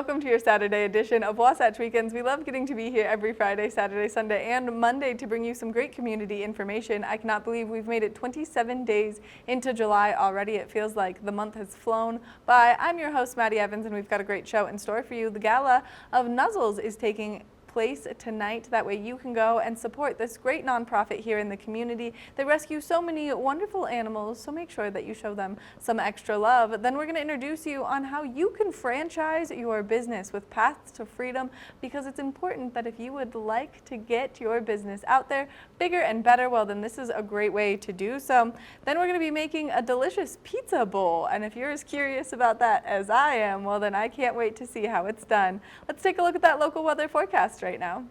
welcome to your Saturday edition of Wasatch Weekends. We love getting to be here every Friday, Saturday, Sunday, and Monday to bring you some great community information. I cannot believe we've made it 27 days into July already. It feels like the month has flown by. I'm your host, Maddie Evans, and we've got a great show in store for you. The Gala of Nuzzles is taking place tonight. That way you can go and support this great nonprofit here in the community. They rescue so many wonderful animals, so make sure that you show them some extra love. Then we're going to introduce you on how you can franchise your business with Paths to Freedom, because it's important that if you would like to get your business out there bigger and better, well, then this is a great way to do so. Then we're going to be making a delicious pizza bowl, and if you're as curious about that as I am, well, then I can't wait to see how it's done. Let's take a look at that local weather forecast right now.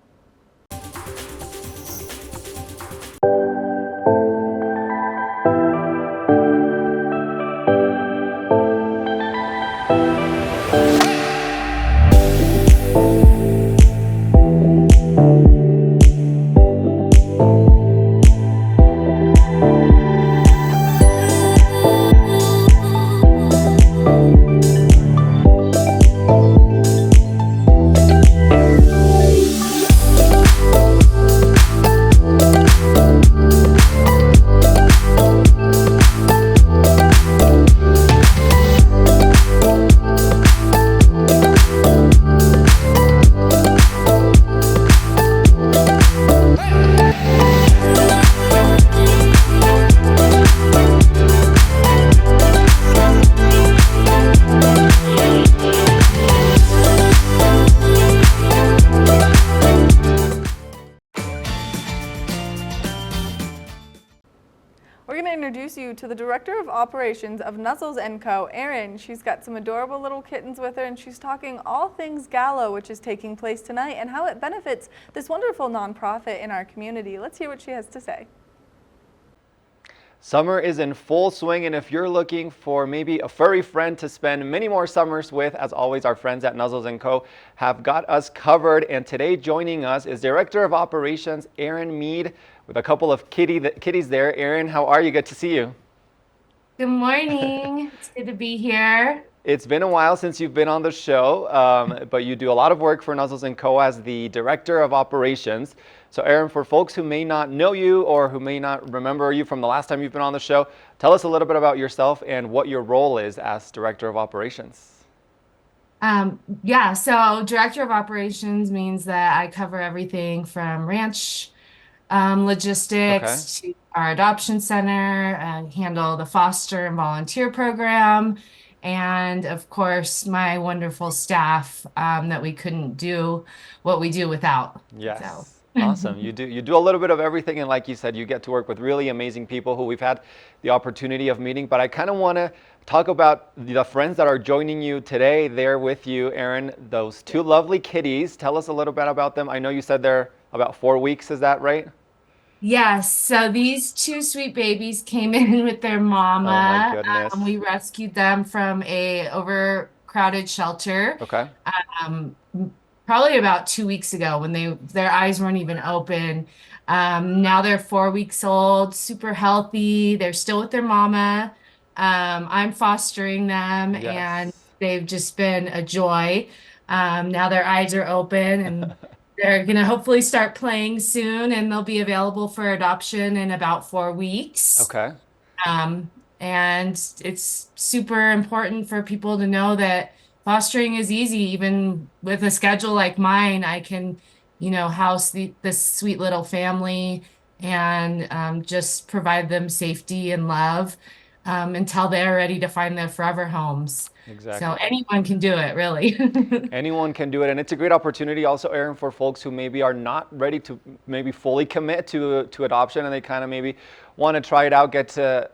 We're going to introduce you to the Director of Operations of Nuzzles & Co., Erin. She's got some adorable little kittens with her, and she's talking all things Gala, which is taking place tonight, and how it benefits this wonderful nonprofit in our community. Let's hear what she has to say. Summer is in full swing, and if you're looking for maybe a furry friend to spend many more summers with, as always, our friends at Nuzzles & Co. have got us covered. And today joining us is Director of Operations, Erin Mead, with a couple of kitties there. Erin, how are you? Good to see you. Good morning. It's good to be here. It's been a while since you've been on the show, but you do a lot of work for Nuzzles & Co. as the Director of Operations. So Erin, for folks who may not know you or who may not remember you from the last time you've been on the show, tell us a little bit about yourself and what your role is as Director of Operations. So Director of Operations means that I cover everything from ranch logistics to our adoption center, handle the foster and volunteer program, and of course my wonderful staff that we couldn't do what we do without. Yes. So. Awesome. You do a little bit of everything, and like you said, you get to work with really amazing people who we've had the opportunity of meeting. But I kind of want to talk about the friends that are joining you today. They're with you, Erin, those two lovely kitties. Tell us a little bit about them. I know you said they're about 4 weeks. Is that right? Yes, so these two sweet babies came in with their Oh mama. my goodness. We rescued them from a overcrowded shelter. Okay. Um, Probably about 2 weeks ago when their eyes weren't even open. Now they're 4 weeks old, super healthy. They're still with their mama. I'm fostering them, Yes. and they've just been a joy. Now their eyes are open, and they're gonna hopefully start playing soon, and they'll be available for adoption in about 4 weeks. Okay. And it's super important for people to know that fostering is easy. Even with a schedule like mine, I can, house this sweet little family and just provide them safety and love until they're ready to find their forever homes. Exactly. So anyone can do it, really. Anyone can do it, and it's a great opportunity also, Erin, for folks who maybe are not ready to maybe fully commit to adoption, and they kind of maybe want to try it out, get to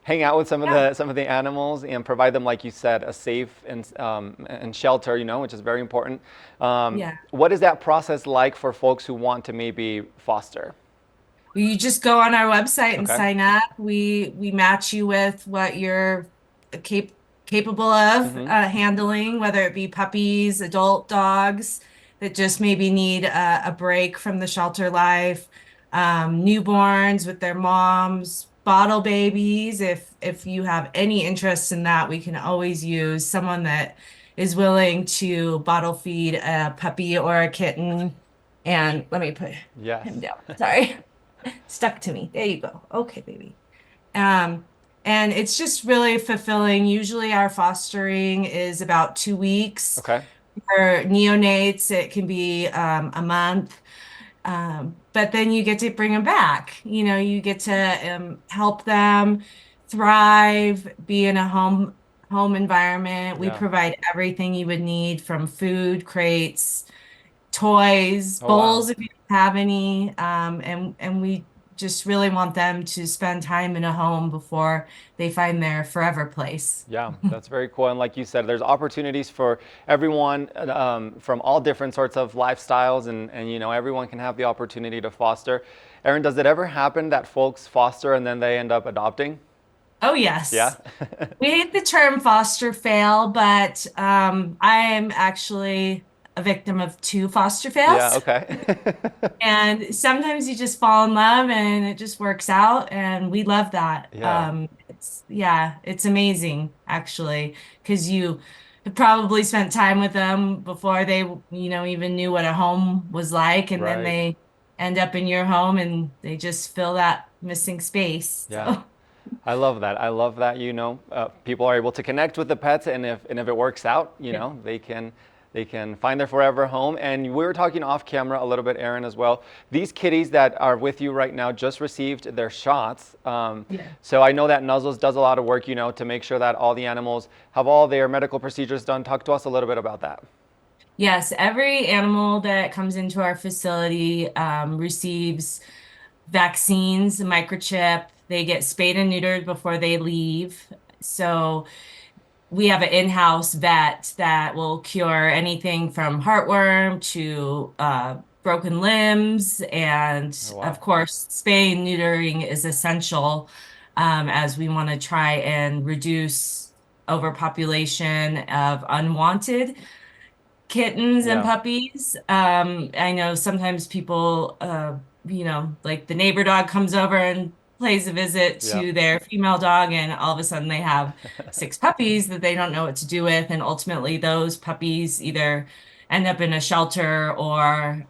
hang out with some of the animals and provide them, like you said, a safe and shelter, which is very important. What is that process like for folks who want to maybe foster? You just go on our website and Okay. sign up. We match you with what you're capable of handling, whether it be puppies, adult dogs that just maybe need a break from the shelter life, newborns with their moms, bottle babies. If you have any interest in that, we can always use someone that is willing to bottle feed a puppy or a kitten. And let me put Yes. him down. Sorry. Stuck to me. There you go. Okay, baby. Um, and it's just really fulfilling. Usually our fostering is about 2 weeks. Okay. For neonates, it can be a month. But then you get to bring them back. You get to help them thrive, be in a home environment. We Yeah. provide everything you would need from food, crates, toys, Oh, wow. bowls if you have any. And we just really want them to spend time in a home before they find their forever place. Yeah, that's very cool. And like you said, there's opportunities for everyone from all different sorts of lifestyles, and everyone can have the opportunity to foster. Erin, does it ever happen that folks foster and then they end up adopting? Oh, Yeah. yes. We hate the term foster fail, but I am actually a victim of two foster Yeah, fails. okay. And sometimes you just fall in love and it just works out, and we love that. Yeah, It's amazing actually, because you have probably spent time with them before they, even knew what a home was like, and then right. they end up in your home and they just fill that missing space. Yeah. So. I love that. I love that, people are able to connect with the pets, and if it works out, they can find their forever home. And we were talking off camera a little bit, Erin, as well. These kitties that are with you right now just received their shots. Yeah. So I know that Nuzzles does a lot of work, to make sure that all the animals have all their medical procedures done. Talk to us a little bit about that. Yes, every animal that comes into our facility receives vaccines, a microchip. They get spayed and neutered before they leave. So we have an in-house vet that will cure anything from heartworm to broken limbs. And Oh, wow. of course, spay and neutering is essential as we want to try and reduce overpopulation of unwanted kittens and Yeah. puppies. I know sometimes people, like the neighbor dog comes over and plays a visit Yeah. to their female dog, and all of a sudden they have six puppies that they don't know what to do with. And ultimately, those puppies either end up in a shelter or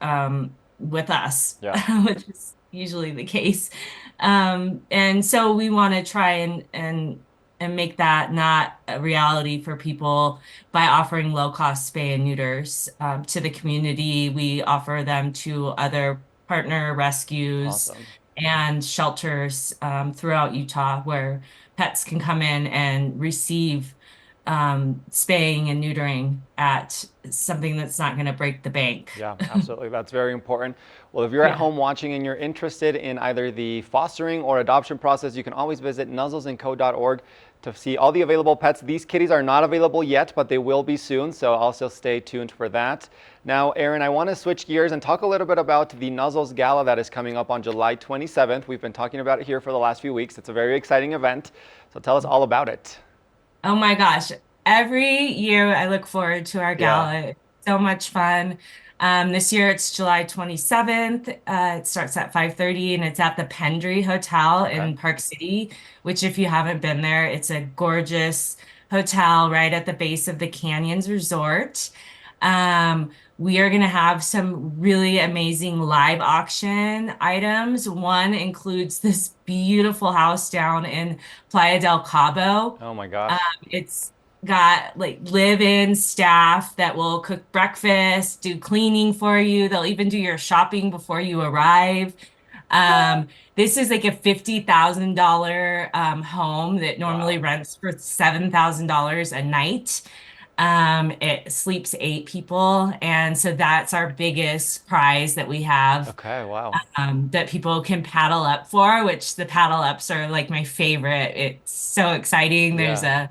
with us, Yeah. which is usually the case. And so we want to try and make that not a reality for people by offering low-cost spay and neuters to the community. We offer them to other partner rescues Awesome. and shelters throughout Utah where pets can come in and receive spaying and neutering at something that's not going to break the bank. Yeah, absolutely. That's very important. Well, if you're at Yeah. home watching and you're interested in either the fostering or adoption process, you can always visit nuzzlesandco.org to see all the available pets. These kitties are not available yet, but they will be soon, so also stay tuned for that. Now, Erin, I want to switch gears and talk a little bit about the Nuzzles Gala that is coming up on July 27th. We've been talking about it here for the last few weeks. It's a very exciting event, so tell us all about it. Oh my gosh. Every year I look forward to our Yeah. gala. It's so much fun. This year it's July 27th. It starts at 5:30 and it's at the Pendry Hotel Okay. in Park City, which if you haven't been there, it's a gorgeous hotel right at the base of the Canyons Resort. We are going to have some really amazing live auction items. One includes this beautiful house down in Playa del Cabo. Oh my Um, gosh. it's got like live-in staff that will cook breakfast, do cleaning for you. They'll even do your shopping before you arrive. This is like a $50,000 home that normally Wow. rents for $7,000 a night. It sleeps 8 people, and so that's our biggest prize that we have Okay, wow. that people can paddle up for, which the paddle ups are like my favorite. It's so exciting. There's Yeah.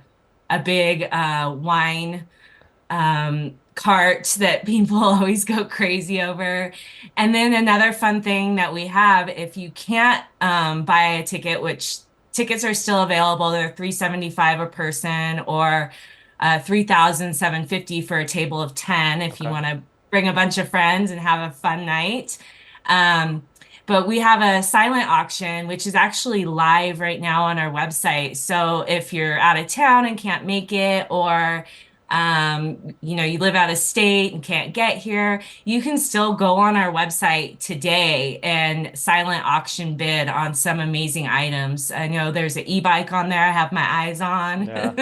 a big wine cart that people always go crazy over. And then another fun thing that we have, if you can't buy a ticket, which tickets are still available, they're $375 a person or 3,750 for a table of 10 if you Okay. want to bring a bunch of friends and have a fun night. Um, but we have a silent auction, which is actually live right now on our website. So if you're out of town and can't make it, or you live out of state and can't get here, you can still go on our website today and silent auction bid on some amazing items. I know there's an e-bike on there I have my eyes on, Yeah.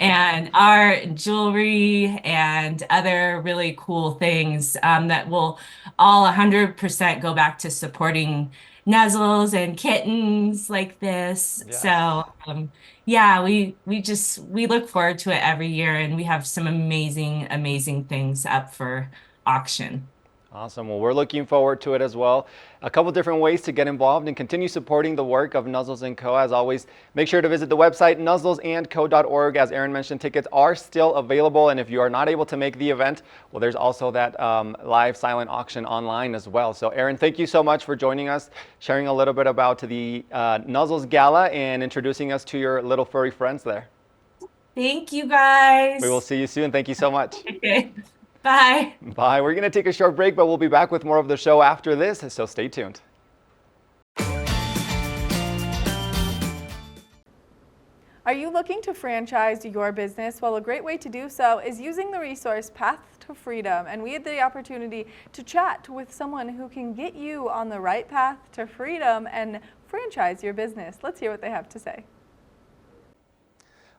and art, jewelry, and other really cool things that will all 100% go back to supporting nuzzles and kittens like this. Yes. So, yeah, we look forward to it every year, and we have some amazing things up for auction. Awesome. Well, we're looking forward to it as well. A couple different ways to get involved and continue supporting the work of Nuzzles & Co. As always, make sure to visit the website nuzzlesandco.org. As Aaron mentioned, tickets are still available. And if you are not able to make the event, well, there's also that live silent auction online as well. So Aaron, thank you so much for joining us, sharing a little bit about the Nuzzles Gala and introducing us to your little furry friends there. Thank you guys. We will see you soon. Thank you so much. Okay. Bye. Bye. We're going to take a short break, but we'll be back with more of the show after this, so stay tuned. Are you looking to franchise your business? Well, a great way to do so is using the resource Path to Freedom. And we had the opportunity to chat with someone who can get you on the right path to freedom and franchise your business. Let's hear what they have to say.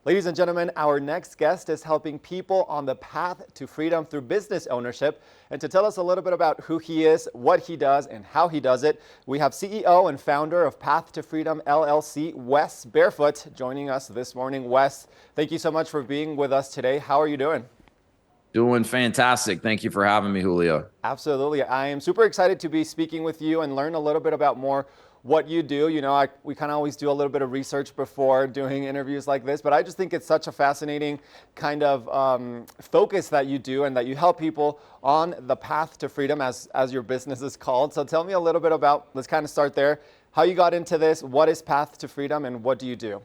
Ladies and gentlemen, our next guest is helping people on the path to freedom through business ownership. And to tell us a little bit about who he is, what he does, and how he does it, we have CEO and founder of Path to Freedom LLC, Wes Barefoot, joining us this morning. Wes, thank you so much for being with us today. How are you doing? Doing fantastic. Thank you for having me, Julio. Absolutely. I am super excited to be speaking with you and learn a little bit about more what you do. You know, we kind of always do a little bit of research before doing interviews like this, but I just think it's such a fascinating kind of focus that you do and that you help people on the path to freedom, as your business is called. So tell me a little bit about, let's kind of start there, how you got into this, what is Path to Freedom, and what do you do?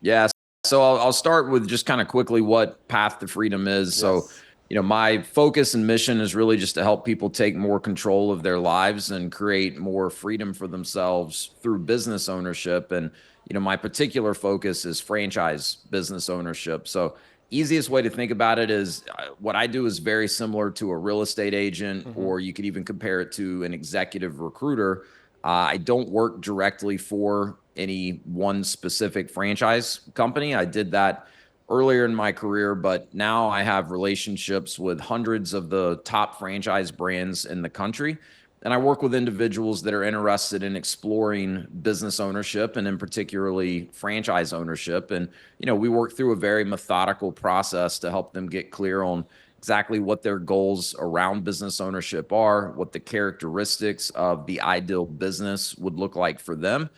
Yeah, so I'll start with just kind of quickly what Path to Freedom is. So, my focus and mission is really just to help people take more control of their lives and create more freedom for themselves through business ownership. And, my particular focus is franchise business ownership. So easiest way to think about it is what I do is very similar to a real estate agent, or you could even compare it to an executive recruiter. I don't work directly for any one specific franchise company. I did that earlier in my career, but now I have relationships with hundreds of the top franchise brands in the country. And I work with individuals that are interested in exploring business ownership and in particularly franchise ownership. And, we work through a very methodical process to help them get clear on exactly what their goals around business ownership are, what the characteristics of the ideal business would look like for them.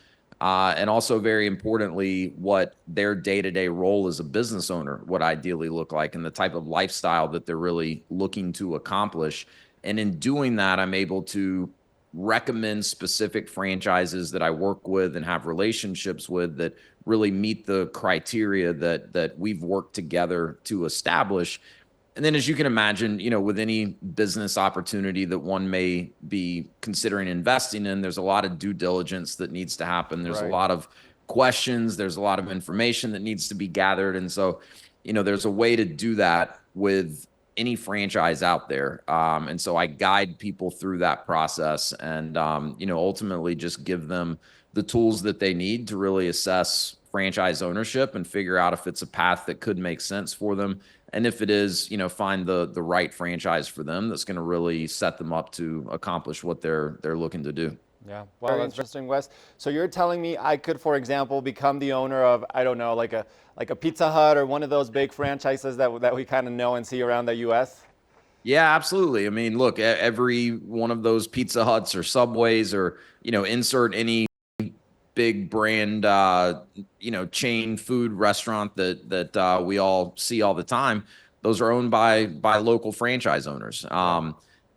And also, very importantly, what their day-to-day role as a business owner would ideally look like and the type of lifestyle that they're really looking to accomplish. And in doing that, I'm able to recommend specific franchises that I work with and have relationships with that really meet the criteria that we've worked together to establish. And then, as you can imagine, with any business opportunity that one may be considering investing in, there's a lot of due diligence that needs to happen. There's a lot of questions. There's a lot of information that needs to be gathered. And so, there's a way to do that with any franchise out there. And so I guide people through that process and, ultimately just give them the tools that they need to really assess franchise ownership and figure out if it's a path that could make sense for them. And if it is, find the right franchise for them that's going to really set them up to accomplish what they're looking to do. Yeah, wow, that's interesting, Wes. So you're telling me I could, for example, become the owner of, I don't know, like a Pizza Hut or one of those big franchises that we kind of know and see around the U.S.? Yeah, absolutely. I mean, look, every one of those Pizza Huts or Subways or, insert any big brand, chain food restaurant that we all see all the time. Those are owned by local franchise owners.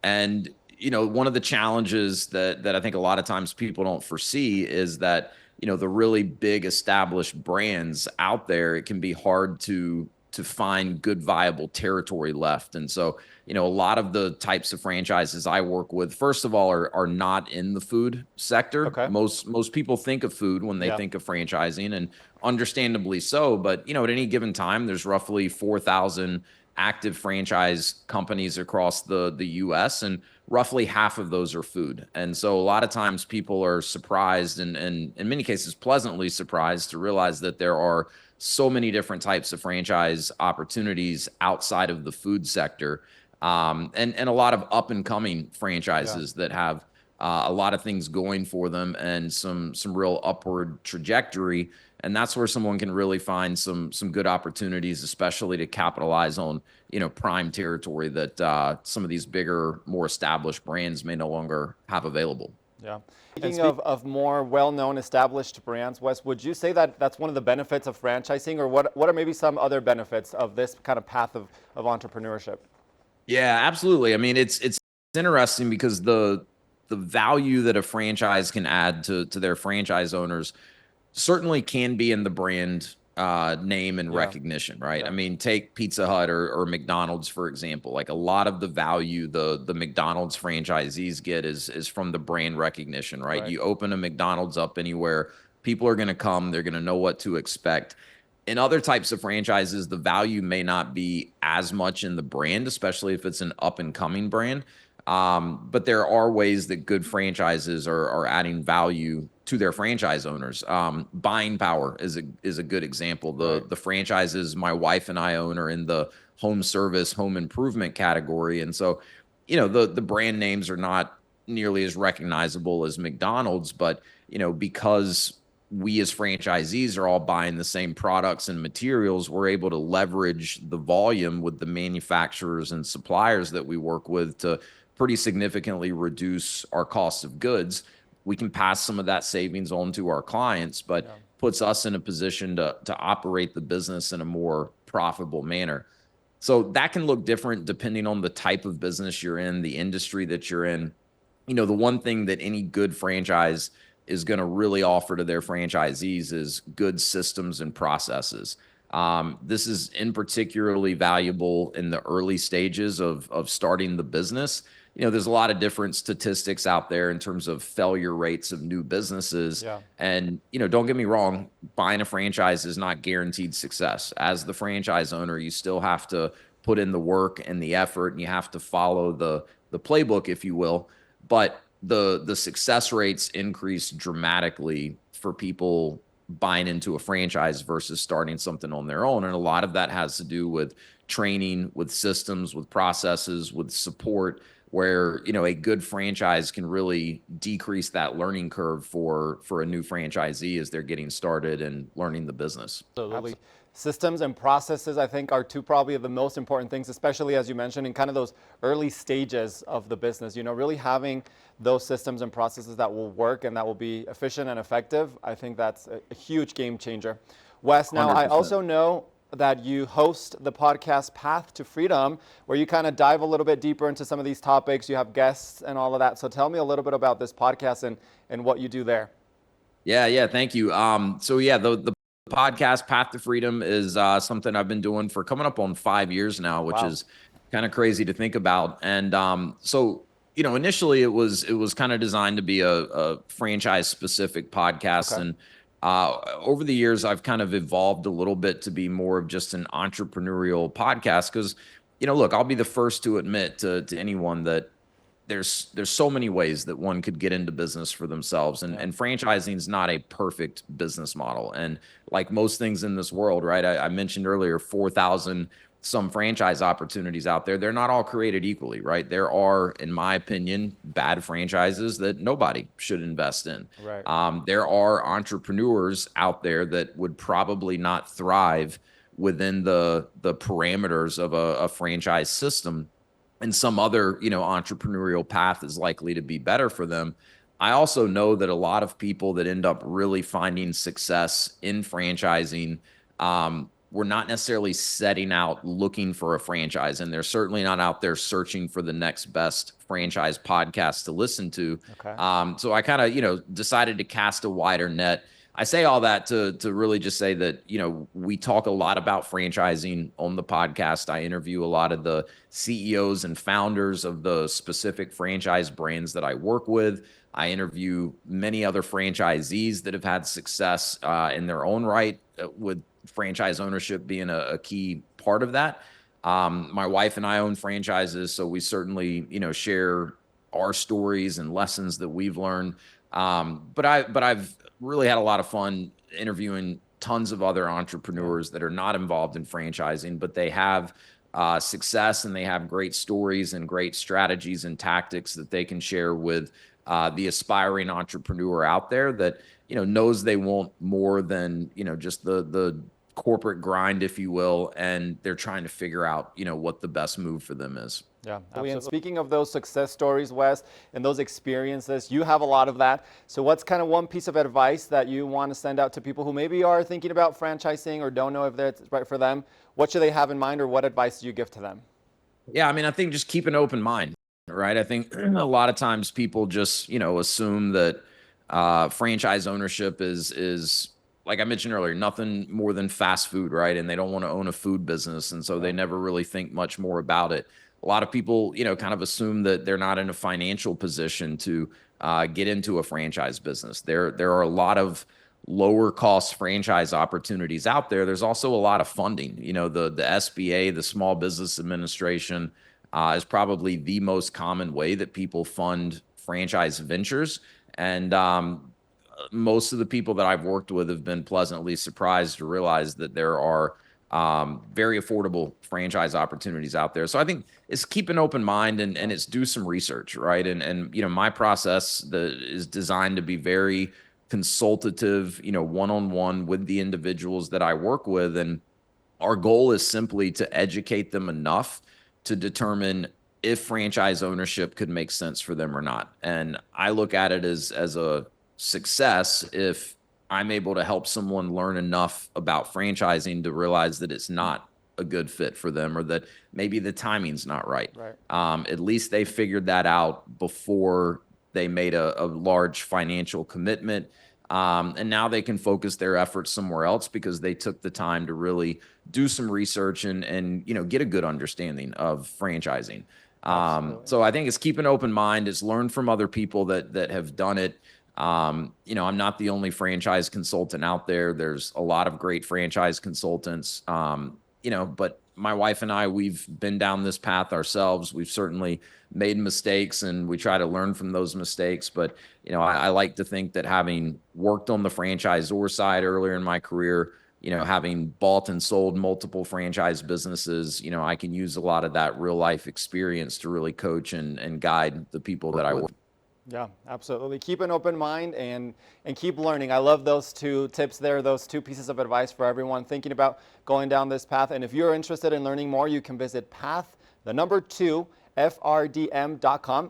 And, one of the challenges that I think a lot of times people don't foresee is that, the really big established brands out there, it can be hard to find good viable territory left. And so, a lot of the types of franchises I work with, first of all, are not in the food sector. Okay. Most people think of food when they think of franchising, and understandably so. But, at any given time, there's roughly 4,000 active franchise companies across the US, and roughly half of those are food. And so a lot of times people are surprised, and in many cases pleasantly surprised, to realize that there are so many different types of franchise opportunities outside of the food sector, and a lot of up and coming franchises that have a lot of things going for them and some real upward trajectory. And that's where someone can really find some good opportunities, especially to capitalize on, prime territory that some of these bigger, more established brands may no longer have available. Yeah. Speaking of more well-known established brands, Wes, would you say that that's one of the benefits of franchising, or what are maybe some other benefits of this kind of path of entrepreneurship? Yeah, absolutely. I mean, it's interesting because the value that a franchise can add to their franchise owners certainly can be in the brand name and recognition, right? I mean, take Pizza Hut or McDonald's, for example. Like, a lot of the value the McDonald's franchisees get is from the brand recognition, right? You open a McDonald's up anywhere, people are going to come, they're going to know what to expect. In other types of franchises, the value may not be as much in the brand, especially if it's an up and coming brand. But there are ways that good franchises are adding value to their franchise owners. Buying power is a good example. The franchises my wife and I own are in the home service, home improvement category. And so, the brand names are not nearly as recognizable as McDonald's, but, because we as franchisees are all buying the same products and materials, we're able to leverage the volume with the manufacturers and suppliers that we work with to pretty significantly reduce our cost of goods. We can pass some of that savings on to our clients, but puts us in a position to operate the business in a more profitable manner. So that can look different depending on the type of business you're in, the industry that you're in. The one thing that any good franchise is going to really offer to their franchisees is good systems and processes. This is in particularly valuable in the early stages of starting the business. There's a lot of different statistics out there in terms of failure rates of new businesses. And, don't get me wrong, buying a franchise is not guaranteed success. As the franchise owner, you still have to put in the work and the effort, and you have to follow the playbook, if you will. But the success rates increase dramatically for people buying into a franchise versus starting something on their own. And a lot of that has to do with training, with systems, with processes, with support, where, a good franchise can really decrease that learning curve for a new franchisee as they're getting started and learning the business. Absolutely. Systems and processes, I think, are two probably of the most important things, especially as you mentioned in kind of those early stages of the business. Really having those systems and processes that will work and that will be efficient and effective, I think that's a huge game changer. Wes, now 100%. I also know that you host the podcast Path to Freedom, where you kind of dive a little bit deeper into some of these topics. You have guests and all of that. So tell me a little bit about this podcast and what you do there. Yeah, thank you. The podcast Path to Freedom is something I've been doing for coming up on 5 years now, which is kind of crazy to think about. And initially it was kind of designed to be a franchise specific podcast. And over the years, I've kind of evolved a little bit to be more of just an entrepreneurial podcast because, look, I'll be the first to admit to anyone that there's so many ways that one could get into business for themselves, and franchising is not a perfect business model. And like most things in this world, right? I mentioned earlier, 4,000 some franchise opportunities out there. They're not all created equally, right? There are, in my opinion, bad franchises that nobody should invest in. There are entrepreneurs out there that would probably not thrive within the parameters of a franchise system, and some other, entrepreneurial path is likely to be better for them. I also know that a lot of people that end up really finding success in franchising, we're not necessarily setting out looking for a franchise, and they're certainly not out there searching for the next best franchise podcast to listen to. So I kind of, decided to cast a wider net. I say all that to really just say that, we talk a lot about franchising on the podcast. I interview a lot of the CEOs and founders of the specific franchise brands that I work with. I interview many other franchisees that have had success in their own right, with franchise ownership being a key part of that. My wife and I own franchises, so we certainly, share our stories and lessons that we've learned. But I've really had a lot of fun interviewing tons of other entrepreneurs that are not involved in franchising, but they have success and they have great stories and great strategies and tactics that they can share with the aspiring entrepreneur out there that knows they want more than just the corporate grind, if you will, and they're trying to figure out what the best move for them is. Yeah, absolutely. And speaking of those success stories, Wes, and those experiences, you have a lot of that. So what's kind of one piece of advice that you want to send out to people who maybe are thinking about franchising or don't know if that's right for them? What should they have in mind, or what advice do you give to them? Yeah, I mean, I think just keep an open mind, right? I think a lot of times people just, assume that franchise ownership is like I mentioned earlier, nothing more than fast food, right? And they don't want to own a food business, and so they never really think much more about it. A lot of people, kind of assume that they're not in a financial position to get into a franchise business. There are a lot of lower cost franchise opportunities out there. There's also a lot of funding. The SBA, the Small Business Administration, is probably the most common way that people fund franchise ventures. And most of the people that I've worked with have been pleasantly surprised to realize that there are very affordable franchise opportunities out there. So I think it's keep an open mind and it's do some research, right? And my process is designed to be very consultative, one-on-one with the individuals that I work with. And our goal is simply to educate them enough to determine if franchise ownership could make sense for them or not. And I look at it as a success if I'm able to help someone learn enough about franchising to realize that it's not a good fit for them, or that maybe the timing's not right. At least they figured that out before they made a large financial commitment. And now they can focus their efforts somewhere else because they took the time to really do some research and get a good understanding of franchising. So I think it's keep an open mind. It's learn from other people that have done it. I'm not the only franchise consultant out there. There's a lot of great franchise consultants, but my wife and I, we've been down this path ourselves. We've certainly made mistakes and we try to learn from those mistakes. But, I like to think that having worked on the franchisor side earlier in my career, having bought and sold multiple franchise businesses, I can use a lot of that real life experience to really coach and guide the people that I work with. Yeah, absolutely. Keep an open mind and keep learning. I love those two tips there, those two pieces of advice for everyone thinking about going down this path. And if you're interested in learning more, you can visit FRDM.com,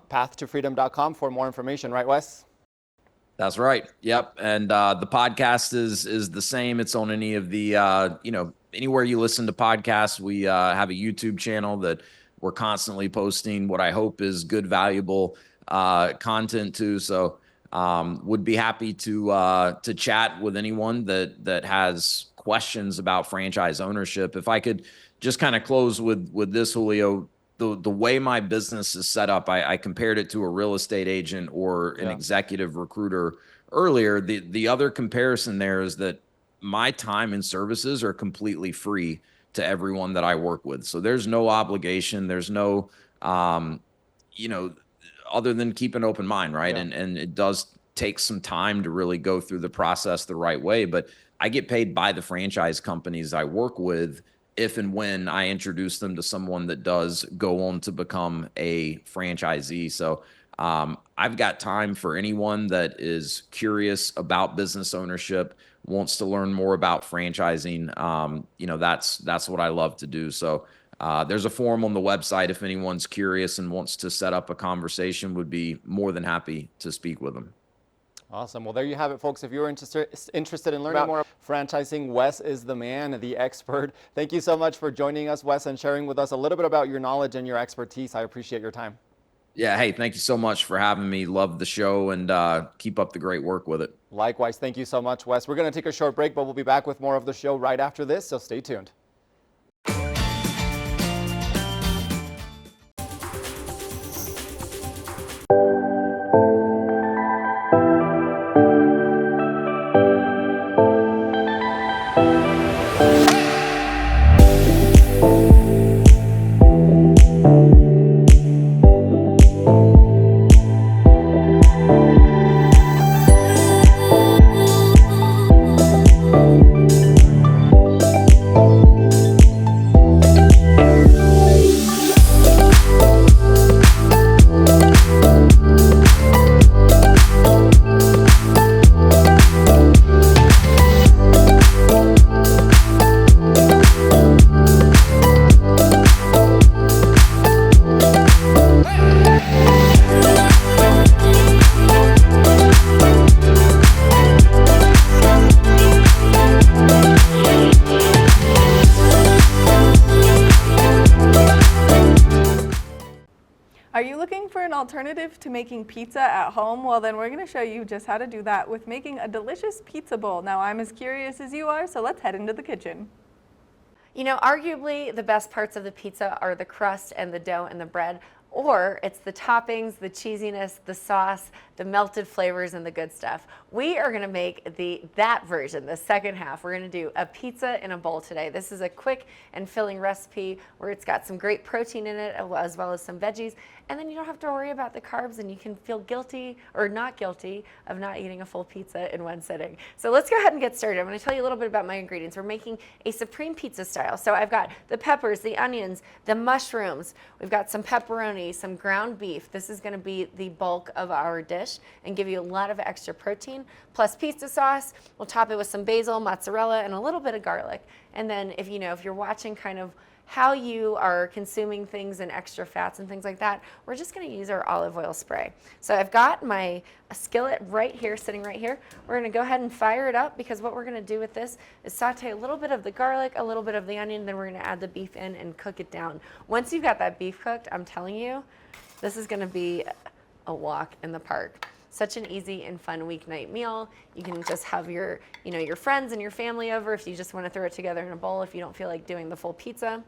pathtofreedom.com for more information. Right, Wes? That's right. Yep. And the podcast is the same. It's on any of the, anywhere you listen to podcasts. We have a YouTube channel that we're constantly posting what I hope is good, valuable content too. So would be happy to chat with anyone that has questions about franchise ownership. If I could just kind of close with this, Julio, the way my business is set up, I compared it to a real estate agent or an executive recruiter earlier. The other comparison there is that my time and services are completely free to everyone that I work with. So there's no obligation. There's no, other than keep an open mind, right? And it does take some time to really go through the process the right way, but I get paid by the franchise companies I work with if and when I introduce them to someone that does go on to become a franchisee. So I've got time for anyone that is curious about business ownership, wants to learn more about franchising. That's what I love to do. So there's a form on the website if anyone's curious and wants to set up a conversation. Would be more than happy to speak with them. Awesome. Well, there you have it, folks. If you're interested in learning more about franchising, Wes is the man, the expert. Thank you so much for joining us, Wes, and sharing with us a little bit about your knowledge and your expertise. I appreciate your time. Yeah. Hey, thank you so much for having me. Love the show and keep up the great work with it. Likewise. Thank you so much, Wes. We're going to take a short break, but we'll be back with more of the show right after this, so stay tuned. an alternative to making pizza at home? Well, then we're going to show you just how to do that with making a delicious pizza bowl. Now, I'm as curious as you are, so let's head into the kitchen. You know, arguably the best parts of the pizza are the crust and the dough and the bread, or it's the toppings, the cheesiness, the sauce, the melted flavors, and the good stuff. We are gonna make that version, the second half. We're gonna do a pizza in a bowl today. This is a quick and filling recipe where it's got some great protein in it as well as some veggies, and then you don't have to worry about the carbs, and you can feel guilty or not guilty of not eating a full pizza in one sitting. So let's go ahead and get started. I'm gonna tell you a little bit about my ingredients. We're making a supreme pizza style. So I've got the peppers, the onions, the mushrooms. We've got some pepperoni, some ground beef. This is gonna be the bulk of our dish and give you a lot of extra protein, plus pizza sauce. We'll top it with some basil, mozzarella, and a little bit of garlic. And then if you're watching kind of how you are consuming things and extra fats and things like that, we're just gonna use our olive oil spray. So I've got my skillet right here, sitting right here. We're gonna go ahead and fire it up, because what we're gonna do with this is saute a little bit of the garlic, a little bit of the onion, then we're gonna add the beef in and cook it down. Once you've got that beef cooked, I'm telling you, this is gonna be a walk in the park. Such an easy and fun weeknight meal. You can just have your friends and your family over if you just want to throw it together in a bowl if you don't feel like doing the full pizza.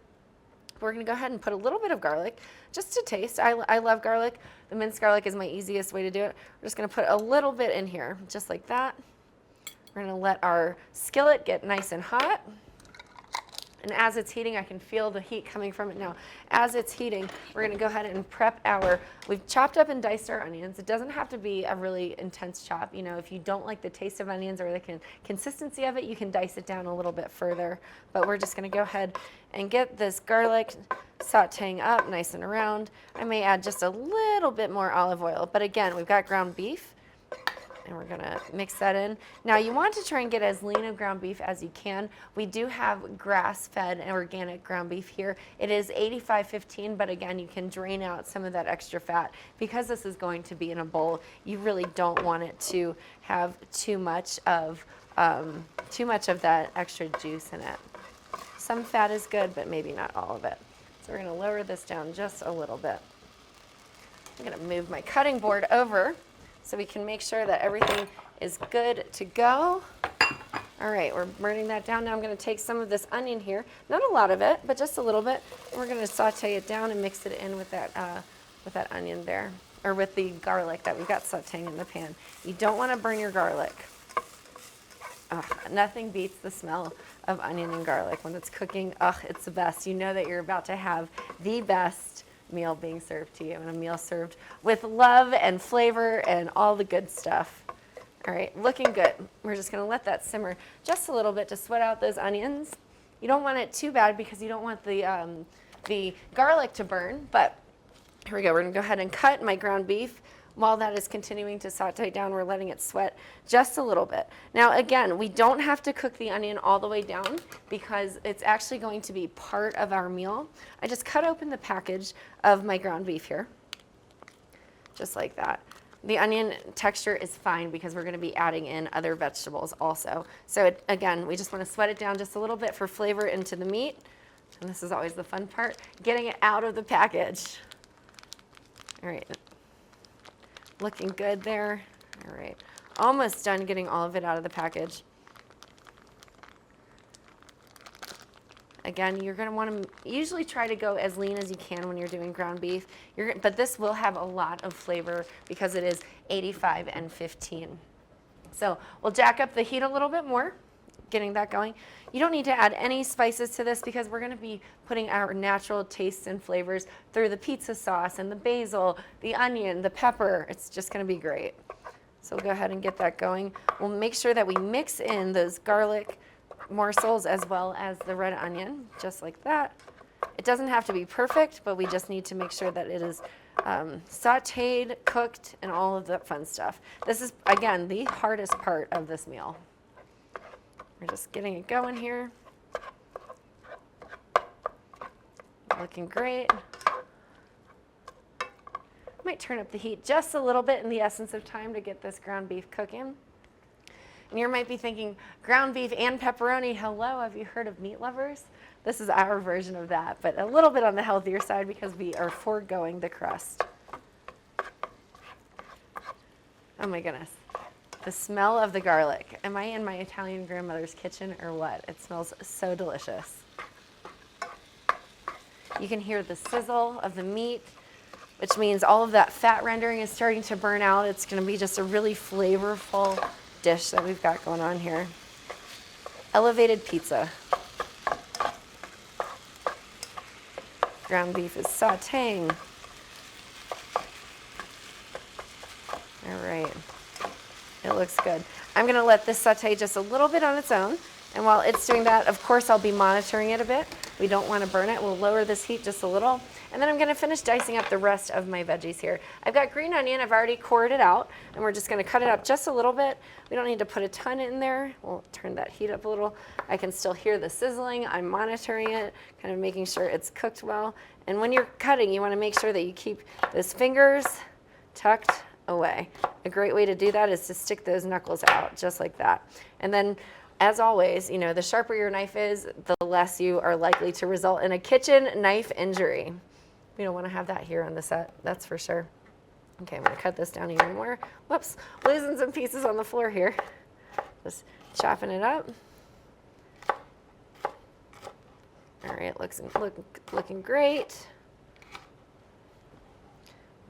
We're gonna go ahead and put a little bit of garlic just to taste. I love garlic. The minced garlic is my easiest way to do it. We're just gonna put a little bit in here, just like that. We're gonna let our skillet get nice and hot. And as it's heating, I can feel the heat coming from it now. As it's heating, we're gonna go ahead and prep we've chopped up and diced our onions. It doesn't have to be a really intense chop. If you don't like the taste of onions or the consistency of it, you can dice it down a little bit further. But we're just gonna go ahead and get this garlic sauteing up nice and around. I may add just a little bit more olive oil, but again, we've got ground beef, and we're gonna mix that in. Now you want to try and get as lean of ground beef as you can. We do have grass-fed and organic ground beef here. It is 85/15, but again, you can drain out some of that extra fat. Because this is going to be in a bowl, you really don't want it to have too much of that extra juice in it. Some fat is good, but maybe not all of it. So we're gonna lower this down just a little bit. I'm gonna move my cutting board over so we can make sure that everything is good to go. All right, we're burning that down. Now I'm gonna take some of this onion here, not a lot of it, but just a little bit. And we're gonna saute it down and mix it in with that onion there, or with the garlic that we've got sauteing in the pan. You don't wanna burn your garlic. Nothing beats the smell of onion and garlic when it's cooking. It's the best. You know that you're about to have the best meal being served to you, and a meal served with love and flavor and all the good stuff. All right, looking good. We're just gonna let that simmer just a little bit to sweat out those onions. You don't want it too bad because you don't want the garlic to burn, but here we go. We're gonna go ahead and cut my ground beef. While that is continuing to saute down, we're letting it sweat just a little bit. Now again, we don't have to cook the onion all the way down because it's actually going to be part of our meal. I just cut open the package of my ground beef here, just like that. The onion texture is fine because we're gonna be adding in other vegetables also. So again, we just wanna sweat it down just a little bit for flavor into the meat. And this is always the fun part, getting it out of the package. All right. Looking good there. All right, almost done getting all of it out of the package. Again, you're gonna wanna usually try to go as lean as you can when you're doing ground beef. But this will have a lot of flavor because it is 85/15. So we'll jack up the heat a little bit more, getting that going. You don't need to add any spices to this because we're gonna be putting our natural tastes and flavors through the pizza sauce and the basil, the onion, the pepper. It's just gonna be great. So we'll go ahead and get that going. We'll make sure that we mix in those garlic morsels as well as the red onion, just like that. It doesn't have to be perfect, but we just need to make sure that it is sauteed, cooked, and all of that fun stuff. This is, again, the hardest part of this meal. We're just getting it going here. Looking great. Might turn up the heat just a little bit in the essence of time to get this ground beef cooking. And you might be thinking, ground beef and pepperoni, hello, have you heard of meat lovers? This is our version of that, but a little bit on the healthier side because we are foregoing the crust. my goodness. The smell of the garlic. Am I in my Italian grandmother's kitchen or what? It smells so delicious. You can hear the sizzle of the meat, which means all of that fat rendering is starting to burn out. It's going to be just a really flavorful dish that we've got going on here. Elevated pizza. Ground beef is sauteing. All right. It looks good. I'm going to let this saute just a little bit on its own. And while it's doing that, of course, I'll be monitoring it a bit. We don't want to burn it. We'll lower this heat just a little. And then I'm going to finish dicing up the rest of my veggies here. I've got green onion. I've already cored it out. And we're just going to cut it up just a little bit. We don't need to put a ton in there. We'll turn that heat up a little. I can still hear the sizzling. I'm monitoring it, kind of making sure it's cooked well. And when you're cutting, you want to make sure that you keep those fingers tucked away. A great way to do that is to stick those knuckles out just like that. And then, as always, you know, the sharper your knife is, the less you are likely to result in a kitchen knife injury. We don't want to have that here on the set, that's for sure. Okay, I'm going to cut this down even more. Whoops, losing some pieces on the floor here. Just chopping it up. All right, looking great.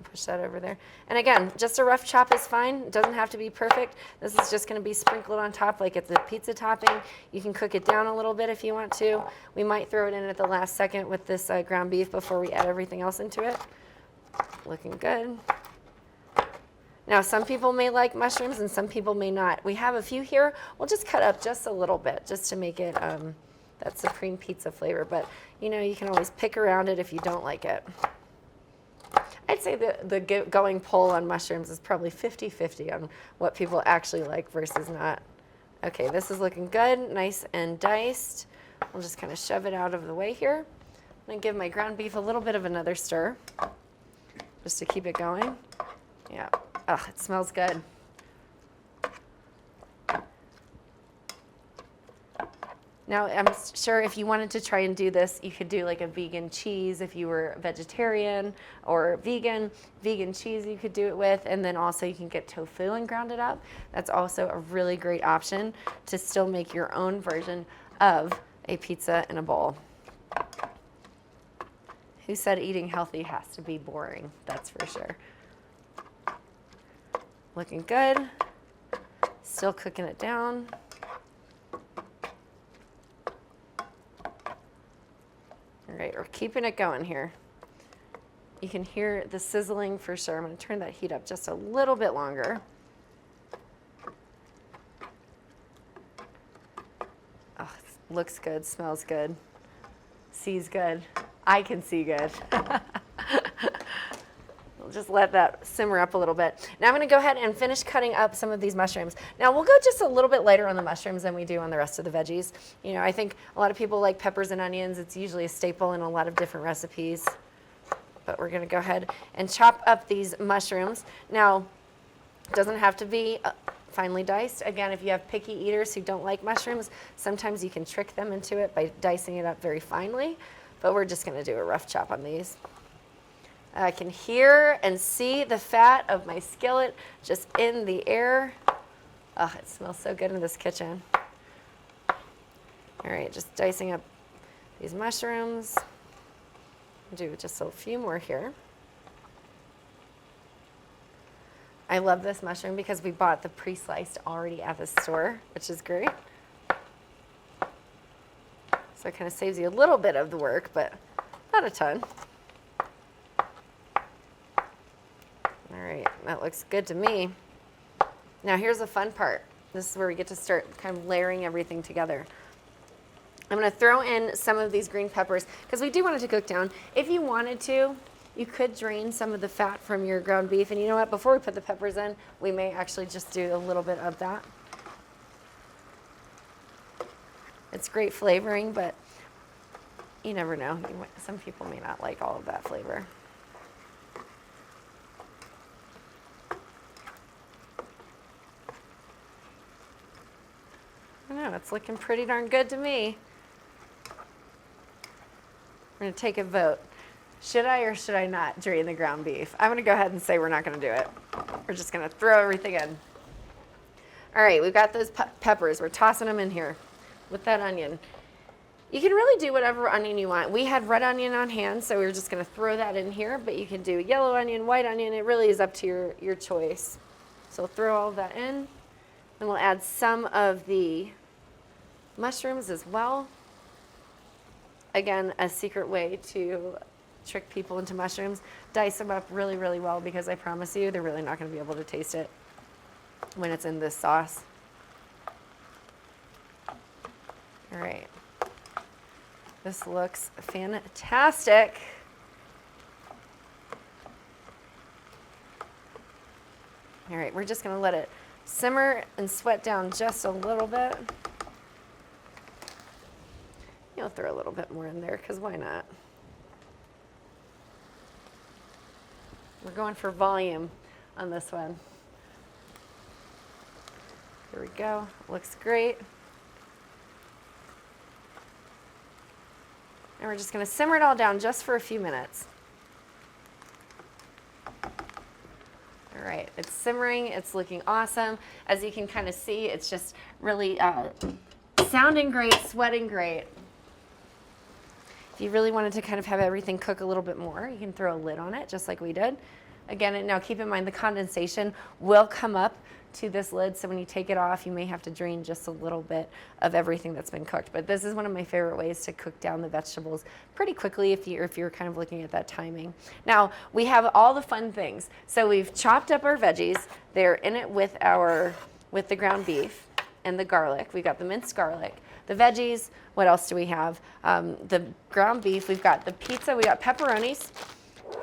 Push that over there. And again, just a rough chop is fine. It doesn't have to be perfect. This is just going to be sprinkled on top like it's a pizza topping. You can cook it down a little bit if you want to. We might throw it in at the last second with this ground beef before we add everything else into it. Looking good. Now, some people may like mushrooms and some people may not. We have a few here. We'll just cut up just a little bit just to make it that supreme pizza flavor. But, you know, you can always pick around it if you don't like it. I'd say the going poll on mushrooms is probably 50-50 on what people actually like versus not. Okay, this is looking good, nice and diced. I'll just kind of shove it out of the way here. I'm going to give my ground beef a little bit of another stir just to keep it going. Yeah, oh, it smells good. Now, I'm sure if you wanted to try and do this, you could do like a vegan cheese if you were vegetarian or vegan cheese you could do it with. And then also you can get tofu and ground it up. That's also a really great option to still make your own version of a pizza in a bowl. Who said eating healthy has to be boring? That's for sure. Looking good. Still cooking it down. All right, we're keeping it going here. You can hear the sizzling for sure. I'm going to turn that heat up just a little bit longer. Oh, it looks good, smells good, sees good. I can see good. We'll just let that simmer up a little bit. Now I'm going to go ahead and finish cutting up some of these mushrooms. Now we'll go just a little bit lighter on the mushrooms than we do on the rest of the veggies. You know, I think a lot of people like peppers and onions. It's usually a staple in a lot of different recipes. But we're going to go ahead and chop up these mushrooms. Now, it doesn't have to be finely diced. Again, if you have picky eaters who don't like mushrooms, sometimes you can trick them into it by dicing it up very finely. But we're just going to do a rough chop on these. I can hear and see the fat of my skillet just in the air. Oh, it smells so good in this kitchen. All right, just dicing up these mushrooms. Do just a few more here. I love this mushroom because we bought the pre-sliced already at the store, which is great. So it kind of saves you a little bit of the work, but not a ton. All right, that looks good to me. Now here's the fun part. This is where we get to start kind of layering everything together. I'm going to throw in some of these green peppers because we do want it to cook down. If you wanted to, you could drain some of the fat from your ground beef. And you know what? Before we put the peppers in, we may actually just do a little bit of that. It's great flavoring, but you never know. Some people may not like all of that flavor. I don't know, it's looking pretty darn good to me. We're going to take a vote. Should I or should I not drain the ground beef? I'm gonna go ahead and say we're not gonna do it. We're just gonna throw everything in. All right, we've got those peppers. We're tossing them in here with that onion. You can really do whatever onion you want. We had red onion on hand, so we were just gonna throw that in here, but you can do yellow onion, white onion. It really is up to your choice. So we'll throw all of that in, and we'll add some of the mushrooms as well. Again, a secret way to trick people into mushrooms. Dice them up really, really well, because I promise you, they're really not gonna be able to taste it when it's in this sauce. All right. This looks fantastic. All right, we're just gonna let it simmer and sweat down just a little bit. You'll throw a little bit more in there, because why not? We're going for volume on this one. Here we go, looks great. And we're just gonna simmer it all down just for a few minutes. All right, it's simmering, it's looking awesome. As you can kind of see, it's just really sounding great, sweating great. If you really wanted to kind of have everything cook a little bit more, you can throw a lid on it, just like we did. Again, now keep in mind the condensation will come up to this lid, so when you take it off, you may have to drain just a little bit of everything that's been cooked. But this is one of my favorite ways to cook down the vegetables pretty quickly if you're kind of looking at that timing. Now, we have all the fun things. So we've chopped up our veggies. They're in it with the ground beef and the garlic. We've got the minced garlic, the veggies. What else do we have? The ground beef. We've got the pizza. We got pepperonis,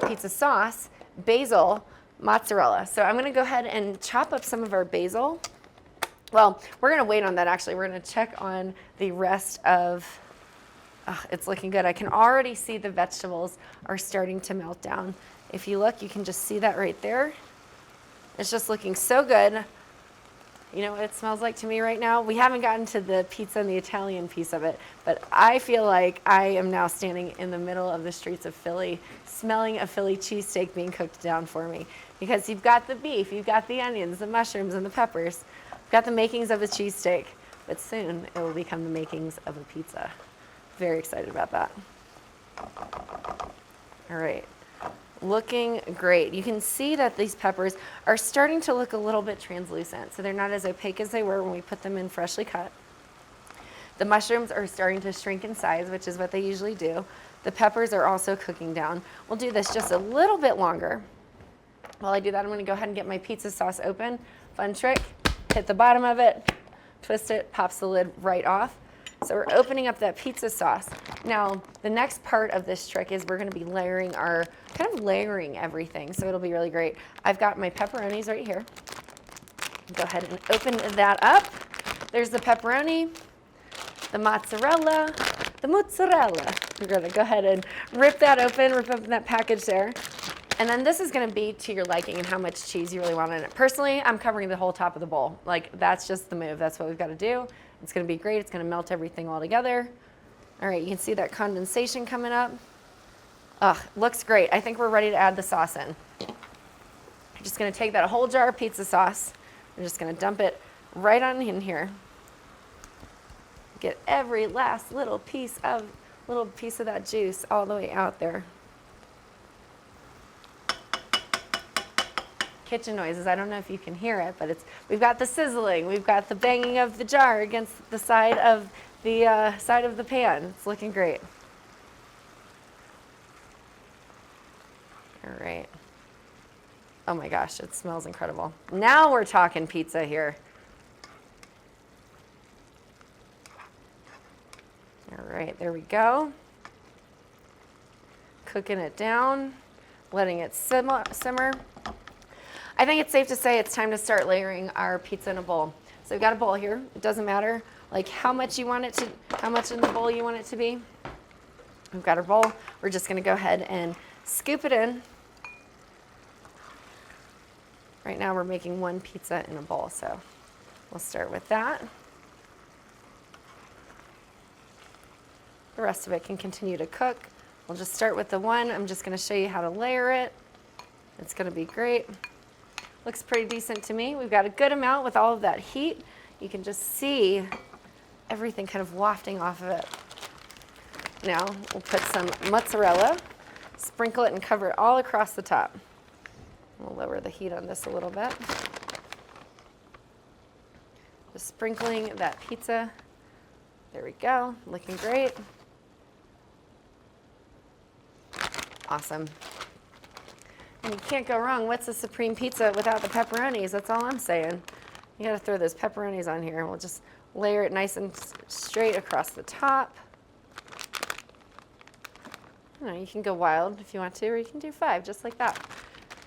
pizza sauce, basil, mozzarella. So I'm gonna go ahead and chop up some of our basil. Well, we're gonna wait on that actually. We're gonna check on the rest of, it's looking good. I can already see the vegetables are starting to melt down. If you look, you can just see that right there. It's just looking so good. You know what it smells like to me right now? We haven't gotten to the pizza and the Italian piece of it, but I feel like I am now standing in the middle of the streets of Philly, smelling a Philly cheesesteak being cooked down for me. Because you've got the beef, you've got the onions, the mushrooms, and the peppers. You've got the makings of a cheesesteak, but soon it will become the makings of a pizza. Very excited about that. All right. Looking great. You can see that these peppers are starting to look a little bit translucent, so they're not as opaque as they were when we put them in freshly cut. The mushrooms are starting to shrink in size, which is what they usually do. The peppers are also cooking down. We'll do this just a little bit longer. While I do that, I'm going to go ahead and get my pizza sauce open. Fun trick, hit the bottom of it, twist it, pops the lid right off. So we're opening up that pizza sauce. Now, the next part of this trick is we're gonna be layering everything, so it'll be really great. I've got my pepperonis right here. Go ahead and open that up. There's the pepperoni, the mozzarella, We're gonna go ahead and rip that open, rip open that package there. And then this is gonna be to your liking and how much cheese you really want in it. Personally, I'm covering the whole top of the bowl. Like, that's just the move, that's what we've gotta do. It's gonna be great, it's gonna melt everything all together. All right, you can see that condensation coming up. Ugh, looks great. I think we're ready to add the sauce in. I'm just gonna take that whole jar of pizza sauce. I'm just gonna dump it right on in here. Get every last little piece of that juice all the way out there. Kitchen noises. I don't know if you can hear it, but we've got the sizzling, we've got the banging of the jar against the side of the pan. It's looking great. All right. Oh my gosh, it smells incredible. Now we're talking pizza here. All right, there we go. Cooking it down, letting it simmer. I think it's safe to say it's time to start layering our pizza in a bowl. So we've got a bowl here. It doesn't matter like how much in the bowl you want it to be. We've got our bowl. We're just gonna go ahead and scoop it in. Right now we're making one pizza in a bowl, so we'll start with that. The rest of it can continue to cook We'll just start with the one. I'm just going to show you how to layer it. It's going to be great. Looks pretty decent to me. We've got a good amount with all of that heat. You can just see everything kind of wafting off of it. Now we'll put some mozzarella, sprinkle it and cover it all across the top. We'll lower the heat on this a little bit. Just sprinkling that pizza. There we go, looking great. Awesome. And you can't go wrong. What's a supreme pizza without the pepperonis? That's all I'm saying. You gotta throw those pepperonis on here. We'll just layer it nice and straight across the top. You know, you can go wild if you want to, or you can do 5, just like that.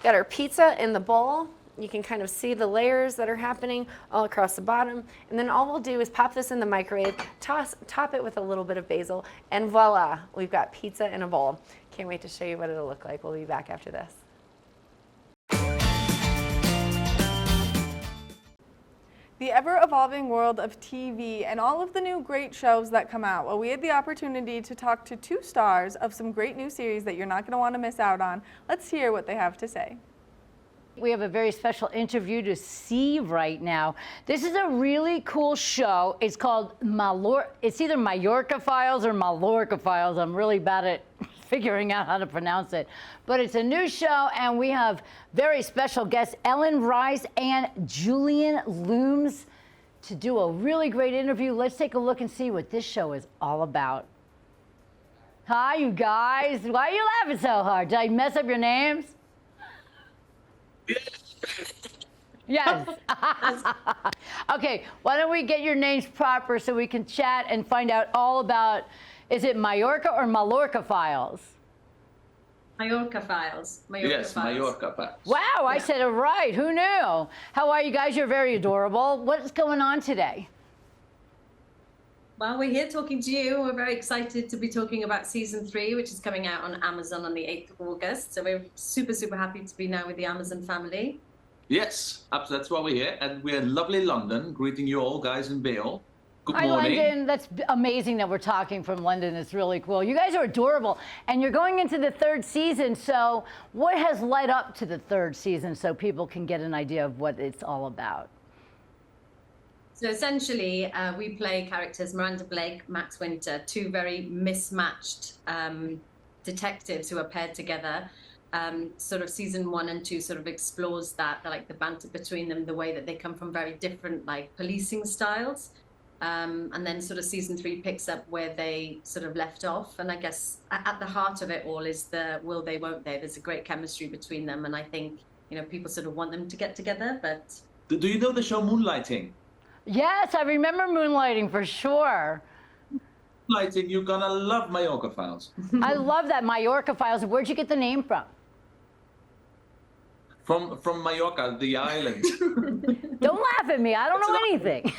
Got our pizza in the bowl. You can kind of see the layers that are happening all across the bottom. And then all we'll do is pop this in the microwave, top it with a little bit of basil, and voila, we've got pizza in a bowl. Can't wait to show you what it'll look like. We'll be back after this. The ever-evolving world of TV and all of the new great shows that come out. Well, we had the opportunity to talk to 2 stars of some great new series that you're not going to want to miss out on. Let's hear what they have to say. We have a very special interview to see right now. This is a really cool show. It's called it's either Mallorca Files or Mallorca Files. I'm really bad at figuring out how to pronounce it. But it's a new show, and we have very special guests, Ellen Rice and Julian Looms, to do a really great interview. Let's take a look and see what this show is all about. Hi, you guys. Why are you laughing so hard? Did I mess up your names? Yes. Okay, why don't we get your names proper so we can chat and find out all about, is it Mallorca or Mallorca Files? Mallorca Files. Yes, Mallorca Files. Wow, I said it right. Who knew? How are you guys? You're very adorable. What's going on today? Well, we're here talking to you. We're very excited to be talking about season 3, which is coming out on Amazon on the 8th of August. So we're super, super happy to be now with the Amazon family. Yes, that's why we're here. And we're in lovely London, greeting you all, guys in Bale. Good Hi, morning. London. That's amazing that we're talking from London. It's really cool. You guys are adorable. And you're going into the 3rd season. So what has led up to the 3rd season so people can get an idea of what it's all about? So essentially, we play characters Miranda Blake, Max Winter, 2 very mismatched detectives who are paired together. Sort of season 1 and 2 sort of explores that, like the banter between them, the way that they come from very different like policing styles. And then sort of season 3 picks up where they sort of left off. And I guess at the heart of it all is the will they, won't they. There's a great chemistry between them. And I think, you know, people sort of want them to get together, but... Do you know the show Moonlighting? Yes, I remember Moonlighting for sure. Moonlighting, you're gonna love Mallorca Files. I love that Mallorca Files. Where'd you get the name from? From Mallorca, the island. Don't laugh at me. I don't know anything.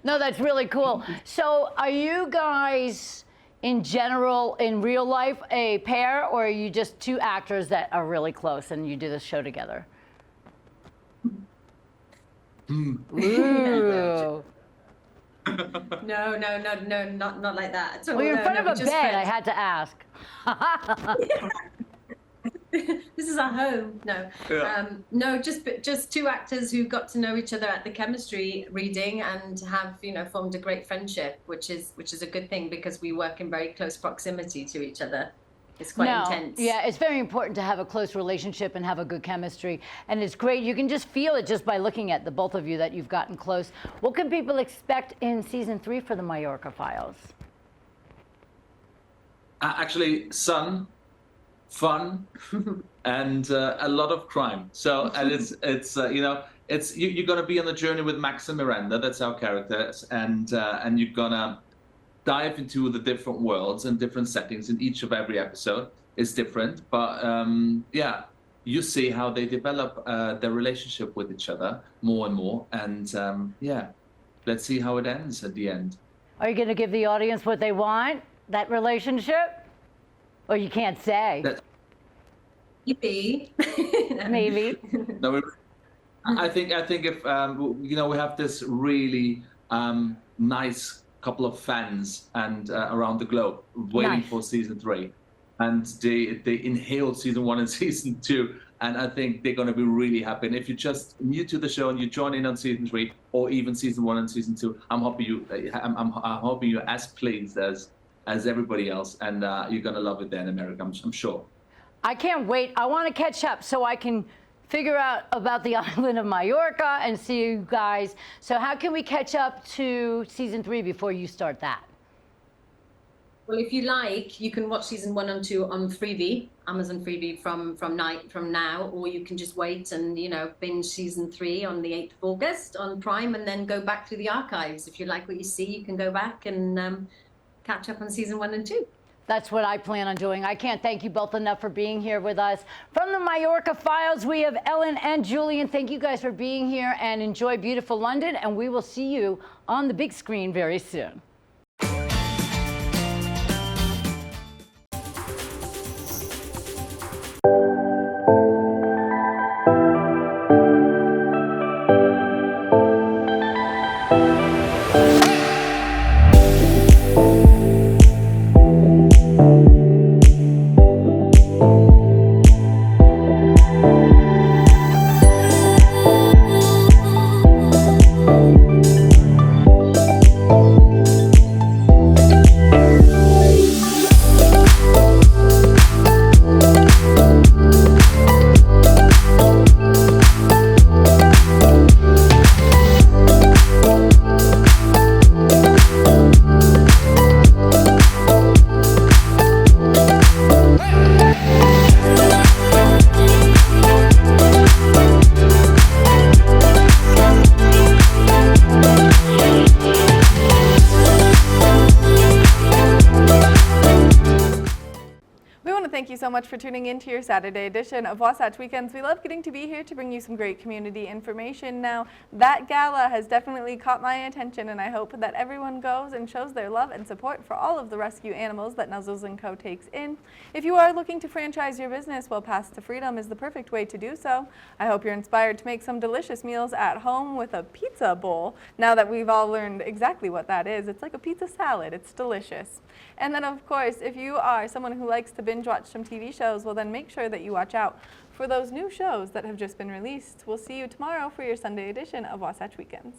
No, that's really cool. So are you guys, in general, in real life, a pair, or are you just 2 actors that are really close and you do this show together? Ooh. No, not like that. So, Well, you're in front no, of a bed. I had to ask. This is our home. No, Yeah. no, just 2 actors who got to know each other at the chemistry reading and have, you know, formed a great friendship, which is a good thing because we work in very close proximity to each other. It's quite intense. Yeah, it's very important to have a close relationship and have a good chemistry. And it's great. You can just feel it just by looking at the both of you that you've gotten close. What can people expect in season 3 for the Mallorca Files? Actually, sun, fun, and a lot of crime. So, and it's you know, you're gonna be on the journey with Max and Miranda. That's our characters, and you're gonna dive into the different worlds and different settings. In each of every episode is different, but yeah, you see how they develop their relationship with each other more and more, and yeah, let's see how it ends at the end. Are you going to give the audience what they want, that relationship? Or you can't say? Maybe. Maybe. No, I think if you know, we have this really nice couple of fans and around the globe waiting Nice. for season 3, and they inhaled season 1 and season 2, and I think they're going to be really happy. And if you're just new to the show and you join in on season 3 or even season 1 and season 2, I'm hoping you're as pleased as everybody else, and you're going to love it there in America. I'm sure. I can't wait. I want to catch up so I can figure out about the island of Mallorca and see you guys. So how can we catch up to season 3 before you start that? Well, if you like, you can watch season 1 and 2 on Freevee, Amazon Freevee from now, or you can just wait and binge season 3 on the 8th of August on Prime, and then go back through the archives. If you like what you see, you can go back and catch up on season 1 and 2. That's what I plan on doing. I can't thank you both enough for being here with us. From the Mallorca Files, we have Ellen and Julian. Thank you guys for being here, and enjoy beautiful London, and we will see you on the big screen very soon. Thank you so much for tuning in to your Saturday edition of Wasatch Weekends. We love getting to be here to bring you some great community information. Now, that gala has definitely caught my attention, and I hope that everyone goes and shows their love and support for all of the rescue animals that Nuzzles & Co. takes in. If you are looking to franchise your business, well, Path to Freedom is the perfect way to do so. I hope you're inspired to make some delicious meals at home with a pizza bowl. Now that we've all learned exactly what that is, it's like a pizza salad. It's delicious. And then, of course, if you are someone who likes to binge watch some TV shows, well, then make sure that you watch out for those new shows that have just been released. We'll see you tomorrow for your Sunday edition of Wasatch Weekends.